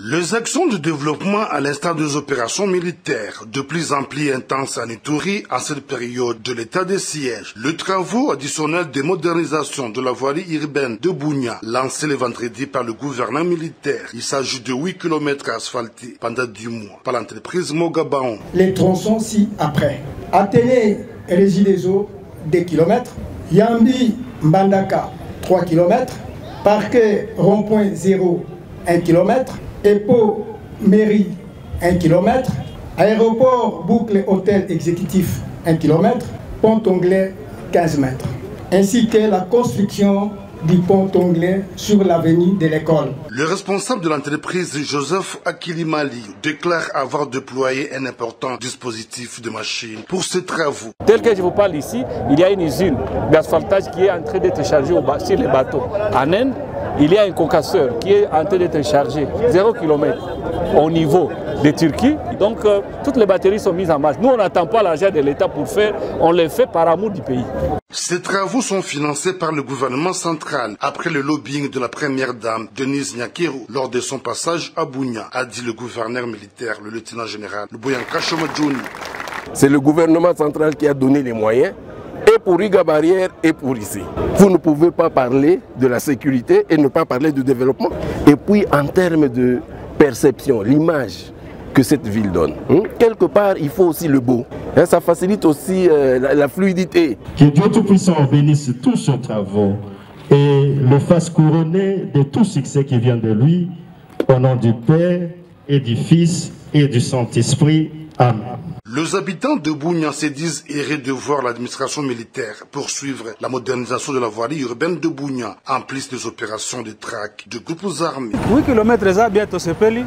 Les actions de développement à l'instar des opérations militaires, de plus en plus intenses en Ituri en cette période de l'état de siège. Le travaux additionnel de modernisation de la voirie urbaine de Bunia, lancé le vendredi par le gouvernement militaire. Il s'agit de 8 km asphaltés pendant 10 mois par l'entreprise Mogabaon. Les tronçons ci-après. Athénée et Régie des eaux, 2 km. Yambi Mbandaka, 3 km. Parquet rond-point 0, 1 km. EPO mairie 1 km, aéroport boucle hôtel exécutif 1 km, pont Anglais 15 mètres, ainsi que la construction du pont Anglais sur l'avenue de l'école. Le responsable de l'entreprise, Joseph Akilimali, déclare avoir déployé un important dispositif de machines pour ces travaux. Tel que je vous parle ici, il y a une usine d'asphaltage qui est en train d'être chargée sur les bateaux. En Inde, il y a un concasseur qui est en train d'être chargé 0 km au niveau de Turquie. Donc toutes les batteries sont mises en marche. Nous, on n'attend pas l'argent de l'État pour faire, on les fait par amour du pays. Ces travaux sont financés par le gouvernement central après le lobbying de la première dame Denise Nyakero lors de son passage à Bunia, a dit le gouverneur militaire, le lieutenant général Luboyanka Shomadjouni. C'est le gouvernement central qui a donné les moyens, et pour Riga Barrière et pour ici. Vous ne pouvez pas parler de la sécurité et ne pas parler du développement. Et puis en termes de perception, l'image que cette ville donne. Quelque part, il faut aussi le beau. Ça facilite aussi la fluidité. Que Dieu Tout-Puissant bénisse tous ses travaux et le fasse couronner de tout succès qui vient de lui, au nom du Père et du Fils et du Saint-Esprit. Amen. Les habitants de Bunia se disent heureux de voir l'administration militaire poursuivre la modernisation de la voirie urbaine de Bunia, en plus des opérations de traque de groupes armés. 8 km bientôt c'est peli,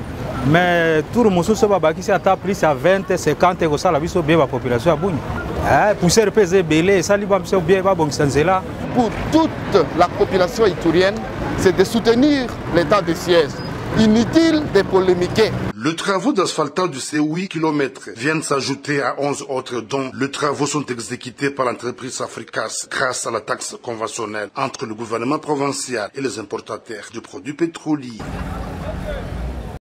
mais tout le monde se bat ici à plus à 20, 50 et ça la vie bien la population à Bunia. Pour faire peser belé, ça lui va bien va bon là. Pour toute la population iturienne, c'est de soutenir l'état de siège. Inutile de polémiquer. Les travaux d'asphaltage de ces 8 km viennent s'ajouter à 11 autres dont les travaux sont exécutés par l'entreprise Africas grâce à la taxe conventionnelle entre le gouvernement provincial et les importateurs de produits pétroliers.